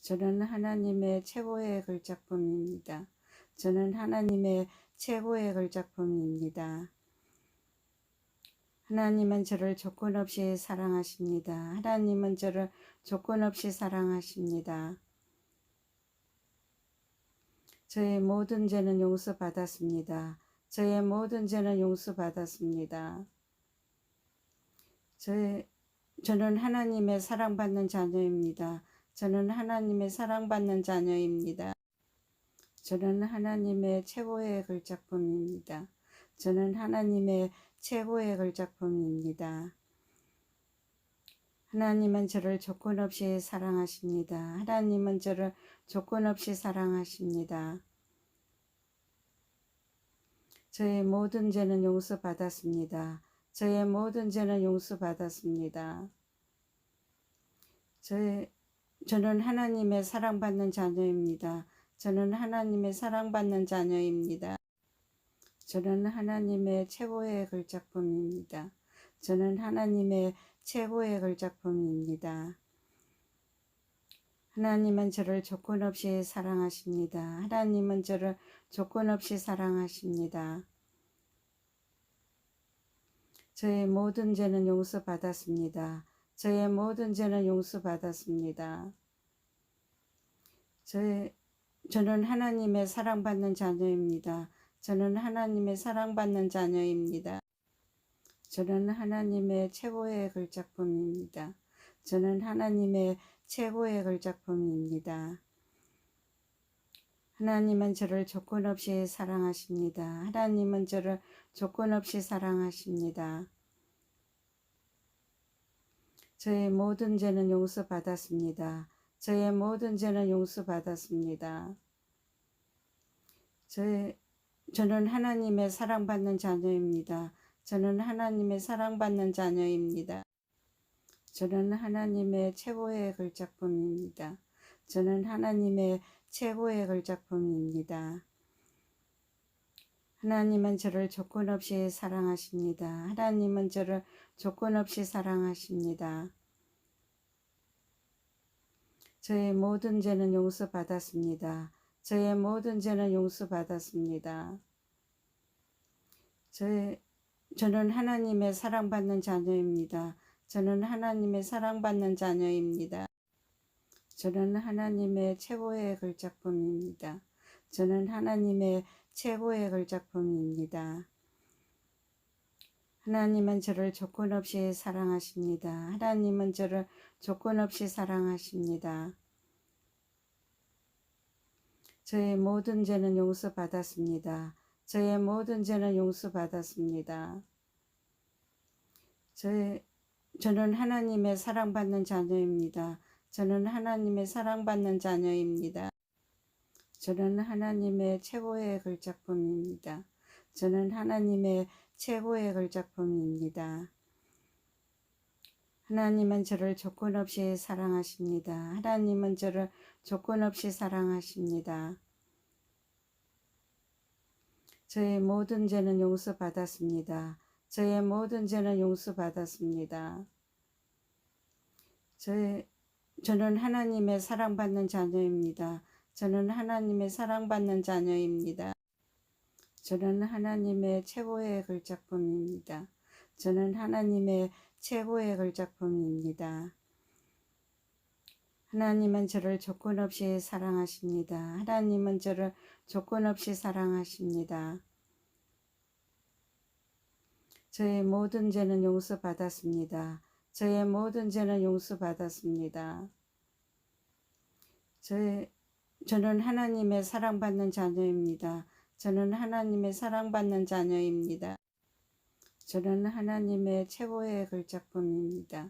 저는 하나님의 최고의 걸작품입니다. 저는 하나님의 최고의 걸작품입니다. 하나님은 저를 조건 없이 사랑하십니다. 하나님은 저를 조건 없이 사랑하십니다. 저의 모든 죄는 용서받았습니다. 저의 모든 죄는 용서받았습니다. 저는 하나님의 사랑받는 자녀입니다. 저는 하나님의 사랑받는 자녀입니다. 저는 하나님의 최고의 걸작품입니다. 저는 하나님의 최고의 걸작품입니다. 하나님은 저를 조건 없이 사랑하십니다. 하나님은 저를 조건 없이 사랑하십니다. 저의 모든 죄는 용서받았습니다. 저의 모든 죄는 용서받았습니다. 저는 하나님의 사랑받는 자녀입니다. 저는 하나님의 사랑받는 자녀입니다. 저는 하나님의 최고의 걸작품입니다. 저는 하나님의 최고의 걸작품입니다. 하나님은 저를 조건 없이 사랑하십니다. 하나님은 저를 조건 없이 사랑하십니다. 저의 모든 죄는 용서받았습니다. 저의 모든 죄는 용서받았습니다. 저는 하나님의 사랑받는 자녀입니다. 저는 하나님의 사랑받는 자녀입니다. 저는 하나님의 최고의 걸작품입니다. 저는 하나님의 최고의 걸작품입니다. 하나님은 저를 조건 없이 사랑하십니다. 하나님은 저를 조건 없이 사랑하십니다. 저의 모든 죄는 용서받았습니다. 저의 모든 죄는 용서받았습니다. 저는 하나님의 사랑받는 자녀입니다. 저는 하나님의 사랑받는 자녀입니다. 저는 하나님의 최고의 걸작품입니다. 저는 하나님의 최고의 걸작품입니다. 하나님은 저를 조건 없이 사랑하십니다. 하나님은 저를 조건 없이 사랑하십니다. 저의 모든 죄는 용서받았습니다. 저의 모든 죄는 용서받았습니다. 저는 하나님의 사랑받는 자녀입니다. 저는 하나님의 사랑받는 자녀입니다. 저는 하나님의 최고의 걸작품입니다. 저는 하나님의 최고의 걸작품입니다. 하나님은 저를 조건 없이 사랑하십니다. 하나님은 저를 조건 없이 사랑하십니다. 저의 모든 죄는 용서받았습니다. 저의 모든 죄는 용서받았습니다. 저는 하나님의 사랑받는 자녀입니다. 저는 하나님의 사랑받는 자녀입니다. 저는 하나님의 최고의 걸작품입니다. 저는 하나님의 최고의 걸작품입니다. 하나님은 저를 조건 없이 사랑하십니다. 하나님은 저를 조건 없이 사랑하십니다. 저의 모든 죄는 용서받았습니다. 저의 모든 죄는 용서받았습니다. 저는 하나님의 사랑받는 자녀입니다. 저는 하나님의 사랑받는 자녀입니다. 저는 하나님의 최고의 걸작품입니다. 저는 하나님의 최고의 걸작품입니다. 하나님은 저를 조건 없이 사랑하십니다. 하나님은 저를 조건 없이 사랑하십니다. 저의 모든 죄는 용서받았습니다. 저의 모든 죄는 용서받았습니다. 저는 하나님의 사랑받는 자녀입니다. 저는 하나님의 사랑받는 자녀입니다. 저는 하나님의 최고의 걸작품입니다.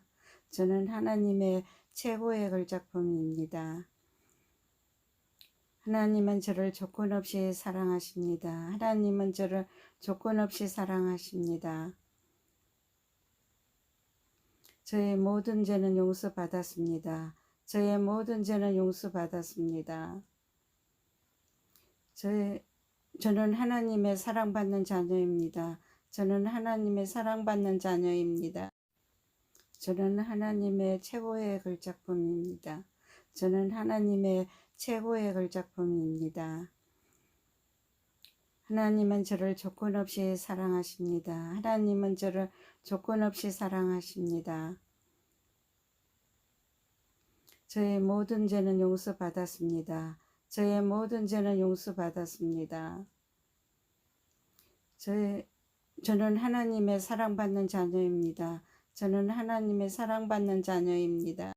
저는 하나님의 최고의 걸작품입니다. 하나님은 저를 조건 없이 사랑하십니다. 하나님은 저를 조건 없이 사랑하십니다. 저의 모든 죄는 용서받았습니다. 저의 모든 죄는 용서받았습니다. 저는 하나님의 사랑받는 자녀입니다. 저는 하나님의 사랑받는 자녀입니다. 저는 하나님의 최고의 걸작품입니다. 저는 하나님의 최고의 걸작품입니다. 하나님은 저를 조건 없이 사랑하십니다. 하나님은 저를 조건 없이 사랑하십니다. 저의 모든 죄는 용서받았습니다. 저의 모든 죄는 용서받았습니다. 저는 하나님의 사랑받는 자녀입니다. 저는 하나님의 사랑받는 자녀입니다.